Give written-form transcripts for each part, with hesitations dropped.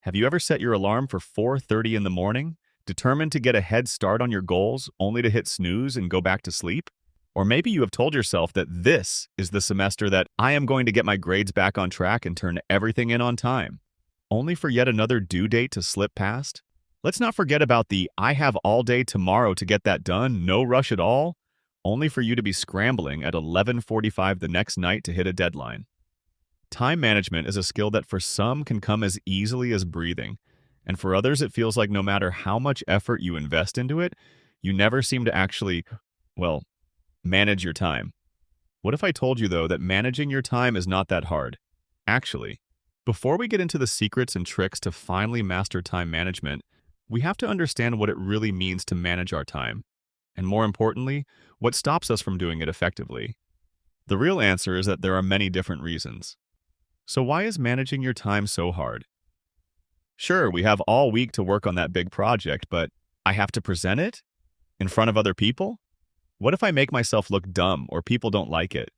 Have you ever set your alarm for 4:30 in the morning, determined to get a head start on your goals, only to hit snooze and go back to sleep? Or maybe you have told yourself that this is the semester that I am going to get my grades back on track and turn everything in on time, only for yet another due date to slip past? Let's not forget about the I have all day tomorrow to get that done, no rush at all, only for you to be scrambling at 11:45 the next night to hit a deadline. Time management is a skill that for some can come as easily as breathing, and for others it feels like no matter how much effort you invest into it, you never seem to actually, well, manage your time. What if I told you, though, that managing your time is not that hard? Actually, before we get into the secrets and tricks to finally master time management, we have to understand what it really means to manage our time, and more importantly, what stops us from doing it effectively. The real answer is that there are many different reasons. So why is managing your time so hard? Sure, we have all week to work on that big project, but I have to present it? In front of other people? What if I make myself look dumb or people don't like it?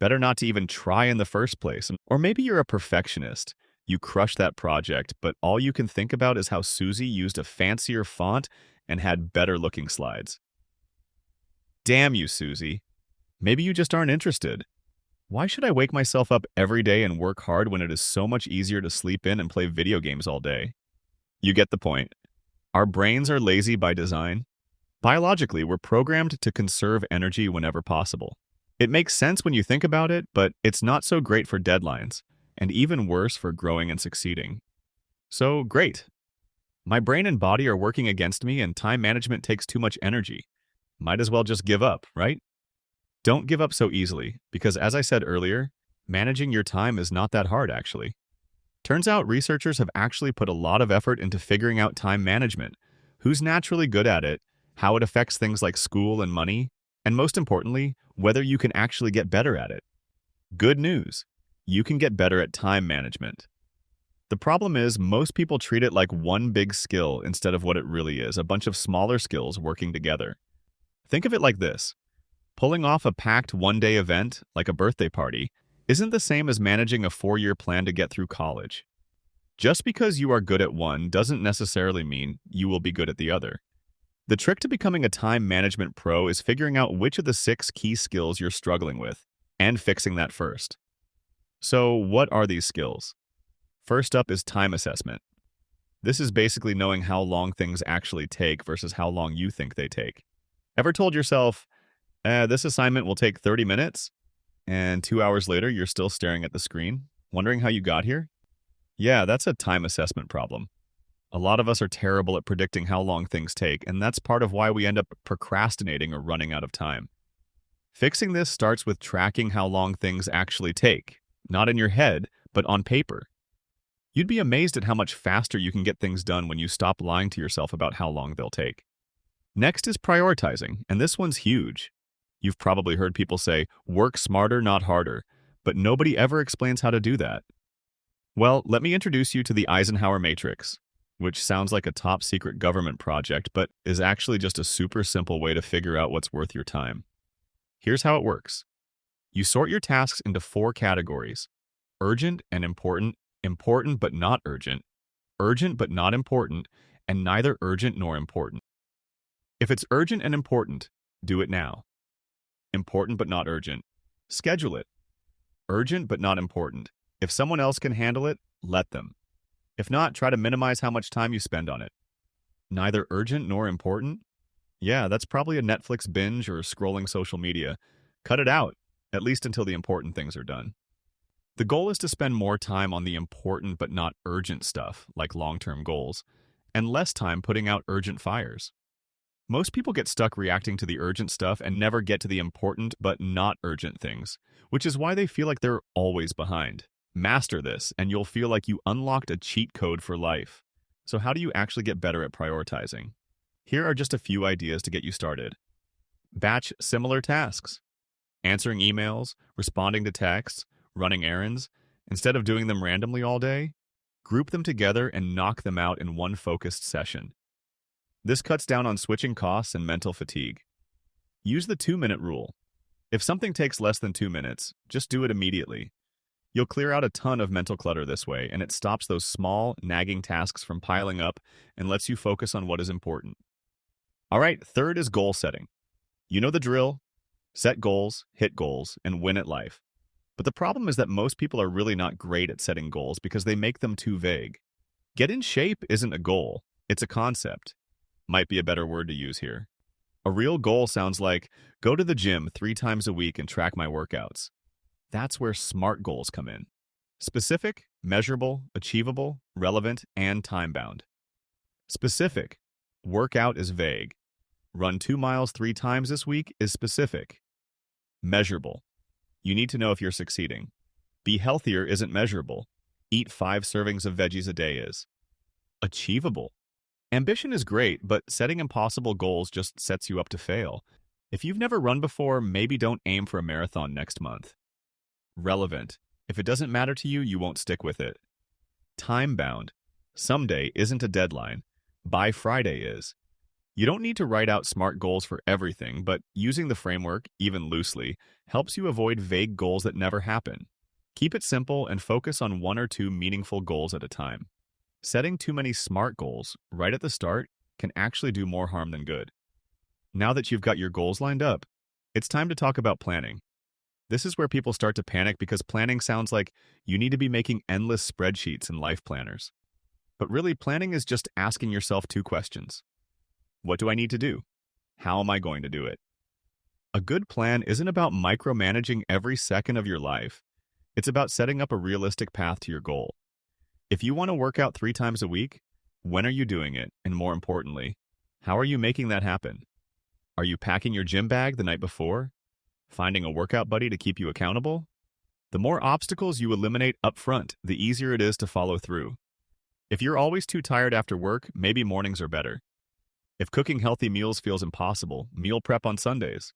Better not to even try in the first place. Or maybe you're a perfectionist. You crush that project, but all you can think about is how Susie used a fancier font and had better looking slides. Damn you, Susie. Maybe you just aren't interested. Why should I wake myself up every day and work hard when it is so much easier to sleep in and play video games all day? You get the point. Our brains are lazy by design. Biologically, we're programmed to conserve energy whenever possible. It makes sense when you think about it, but it's not so great for deadlines, and even worse for growing and succeeding. So, great. My brain and body are working against me and time management takes too much energy. Might as well just give up, right? Don't give up so easily, because as I said earlier, managing your time is not that hard, actually. Turns out researchers have actually put a lot of effort into figuring out time management, who's naturally good at it, how it affects things like school and money, and most importantly, whether you can actually get better at it. Good news, you can get better at time management. The problem is most people treat it like one big skill instead of what it really is, a bunch of smaller skills working together. Think of it like this. Pulling off a packed one-day event, like a birthday party, isn't the same as managing a 4-year plan to get through college. Just because you are good at one doesn't necessarily mean you will be good at the other. The trick to becoming a time management pro is figuring out which of the 6 key skills you're struggling with, and fixing that first. So, what are these skills? First up is time assessment. This is basically knowing how long things actually take versus how long you think they take. Ever told yourself, this assignment will take 30 minutes, and 2 hours later you're still staring at the screen, wondering how you got here? Yeah, that's a time assessment problem. A lot of us are terrible at predicting how long things take, and that's part of why we end up procrastinating or running out of time. Fixing this starts with tracking how long things actually take, not in your head, but on paper. You'd be amazed at how much faster you can get things done when you stop lying to yourself about how long they'll take. Next is prioritizing, and this one's huge. You've probably heard people say, work smarter, not harder, but nobody ever explains how to do that. Well, let me introduce you to the Eisenhower Matrix, which sounds like a top-secret government project, but is actually just a super simple way to figure out what's worth your time. Here's how it works. You sort your tasks into 4 categories: urgent and important, important but not urgent not important, and neither urgent nor important. If it's urgent and important, do it now. Important but not urgent, schedule it. Urgent but not important. If someone else can handle it, let them. If not, try to minimize how much time you spend on it. Neither urgent nor important? Yeah, that's probably a Netflix binge or scrolling social media. Cut it out, at least until the important things are done. The goal is to spend more time on the important but not urgent stuff, like long-term goals, and less time putting out urgent fires. Most people get stuck reacting to the urgent stuff and never get to the important but not urgent things, which is why they feel like they're always behind. Master this, and you'll feel like you unlocked a cheat code for life. So how do you actually get better at prioritizing? Here are just a few ideas to get you started. Batch similar tasks. Answering emails, responding to texts, running errands. Instead of doing them randomly all day, group them together and knock them out in one focused session. This cuts down on switching costs and mental fatigue. Use the 2-minute rule. If something takes less than 2 minutes, just do it immediately. You'll clear out a ton of mental clutter this way, and it stops those small, nagging tasks from piling up and lets you focus on what is important. All right, third is goal setting. You know the drill: set goals, hit goals, and win at life. But the problem is that most people are really not great at setting goals because they make them too vague. Get in shape isn't a goal, it's a concept. Might be a better word to use here. A real goal sounds like, go to the gym 3 times a week and track my workouts. That's where SMART goals come in. Specific, measurable, achievable, relevant, and time-bound. Specific. Workout is vague. Run 2 miles 3 times this week is specific. Measurable. You need to know if you're succeeding. Be healthier isn't measurable. Eat 5 servings of veggies a day is. Achievable. Ambition is great, but setting impossible goals just sets you up to fail. If you've never run before, maybe don't aim for a marathon next month. Relevant. If it doesn't matter to you, you won't stick with it. Time-bound. Someday isn't a deadline. By Friday is. You don't need to write out SMART goals for everything, but using the framework, even loosely, helps you avoid vague goals that never happen. Keep it simple and focus on 1 or 2 meaningful goals at a time. Setting too many SMART goals right at the start can actually do more harm than good. Now that you've got your goals lined up, it's time to talk about planning. This is where people start to panic because planning sounds like you need to be making endless spreadsheets and life planners. But really, planning is just asking yourself 2 questions. What do I need to do? How am I going to do it? A good plan isn't about micromanaging every second of your life. It's about setting up a realistic path to your goal. If you want to work out 3 times a week, when are you doing it? And more importantly, how are you making that happen? Are you packing your gym bag the night before? Finding a workout buddy to keep you accountable? The more obstacles you eliminate up front, the easier it is to follow through. If you're always too tired after work, maybe mornings are better. If cooking healthy meals feels impossible, meal prep on Sundays.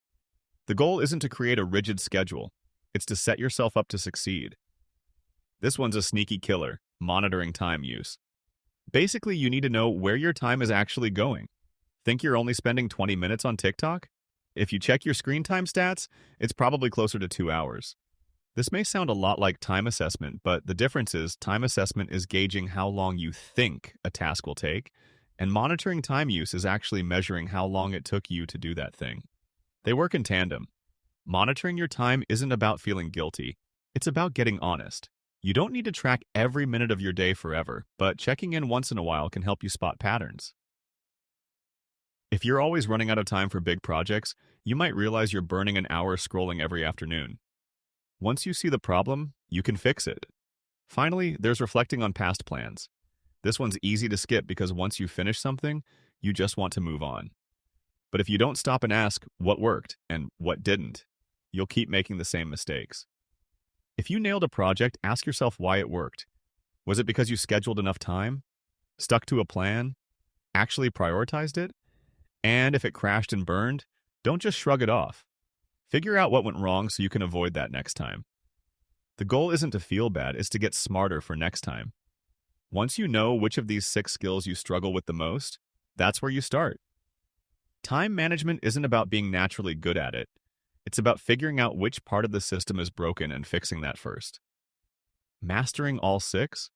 The goal isn't to create a rigid schedule. It's to set yourself up to succeed. This one's a sneaky killer: monitoring time use. Basically, you need to know where your time is actually going. Think you're only spending 20 minutes on TikTok? If you check your screen time stats, it's probably closer to 2 hours. This may sound a lot like time assessment, but the difference is time assessment is gauging how long you think a task will take, and monitoring time use is actually measuring how long it took you to do that thing. They work in tandem. Monitoring your time isn't about feeling guilty. It's about getting honest. You don't need to track every minute of your day forever, but checking in once in a while can help you spot patterns. If you're always running out of time for big projects, you might realize you're burning an hour scrolling every afternoon. Once you see the problem, you can fix it. Finally, there's reflecting on past plans. This one's easy to skip because once you finish something, you just want to move on. But if you don't stop and ask what worked and what didn't, you'll keep making the same mistakes. If you nailed a project, ask yourself why it worked. Was it because you scheduled enough time? Stuck to a plan? Actually prioritized it? And if it crashed and burned, don't just shrug it off. Figure out what went wrong so you can avoid that next time. The goal isn't to feel bad, it's to get smarter for next time. Once you know which of these 6 skills you struggle with the most, that's where you start. Time management isn't about being naturally good at it. It's about figuring out which part of the system is broken and fixing that first. Mastering all 6?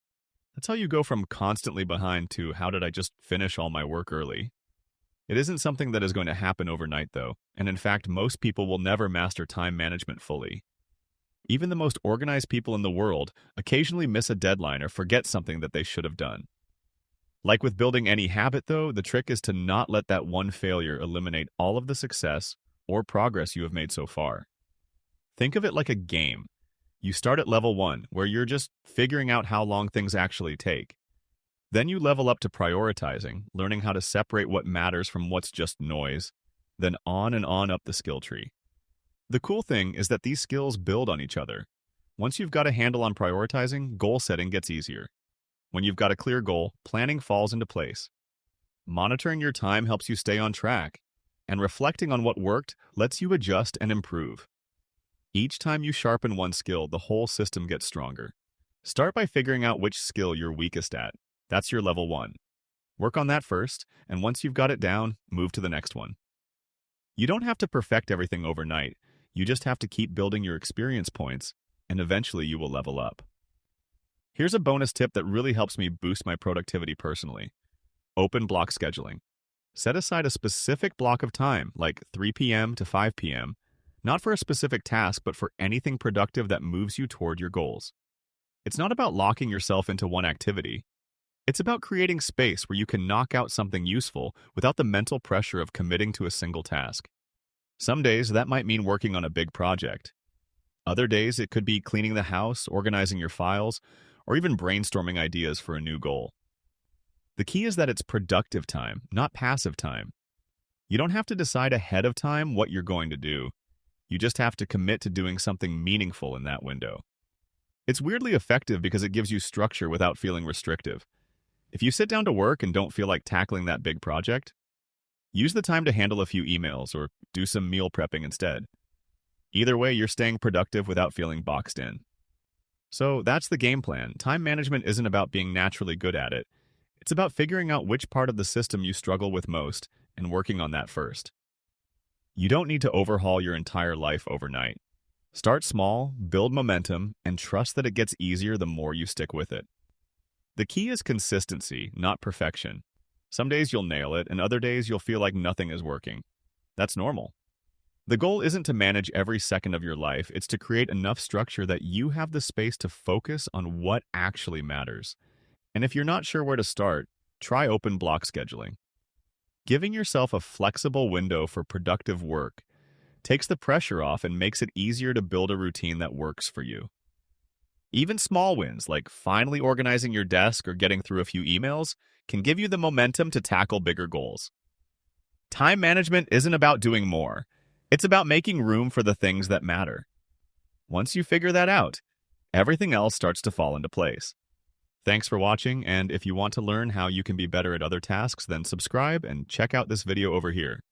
That's how you go from constantly behind to how did I just finish all my work early. It isn't something that is going to happen overnight, though, and in fact, most people will never master time management fully. Even the most organized people in the world occasionally miss a deadline or forget something that they should have done. Like with building any habit, though, the trick is to not let that one failure eliminate all of the success or progress you have made so far. Think of it like a game. You start at level 1, where you're just figuring out how long things actually take. Then you level up to prioritizing, learning how to separate what matters from what's just noise, then on and on up the skill tree. The cool thing is that these skills build on each other. Once you've got a handle on prioritizing, goal setting gets easier. When you've got a clear goal, planning falls into place. Monitoring your time helps you stay on track, and reflecting on what worked lets you adjust and improve. Each time you sharpen one skill, the whole system gets stronger. Start by figuring out which skill you're weakest at. That's your level 1. Work on that first, and once you've got it down, move to the next one. You don't have to perfect everything overnight. You just have to keep building your experience points and eventually you will level up. Here's a bonus tip that really helps me boost my productivity personally. Open block scheduling. Set aside a specific block of time, like 3 p.m. to 5 p.m., not for a specific task, but for anything productive that moves you toward your goals. It's not about locking yourself into one activity. It's about creating space where you can knock out something useful without the mental pressure of committing to a single task. Some days that might mean working on a big project. Other days it could be cleaning the house, organizing your files, or even brainstorming ideas for a new goal. The key is that it's productive time, not passive time. You don't have to decide ahead of time what you're going to do. You just have to commit to doing something meaningful in that window. It's weirdly effective because it gives you structure without feeling restrictive. If you sit down to work and don't feel like tackling that big project, use the time to handle a few emails or do some meal prepping instead. Either way, you're staying productive without feeling boxed in. So that's the game plan. Time management isn't about being naturally good at it. It's about figuring out which part of the system you struggle with most and working on that first. You don't need to overhaul your entire life overnight. Start small, build momentum, and trust that it gets easier the more you stick with it. The key is consistency, not perfection. Some days you'll nail it, and other days you'll feel like nothing is working. That's normal. The goal isn't to manage every second of your life, it's to create enough structure that you have the space to focus on what actually matters. And if you're not sure where to start, try open block scheduling. Giving yourself a flexible window for productive work takes the pressure off and makes it easier to build a routine that works for you. Even small wins, like finally organizing your desk or getting through a few emails, can give you the momentum to tackle bigger goals. Time management isn't about doing more. It's about making room for the things that matter. Once you figure that out, everything else starts to fall into place. Thanks for watching, and if you want to learn how you can be better at other tasks, then subscribe and check out this video over here.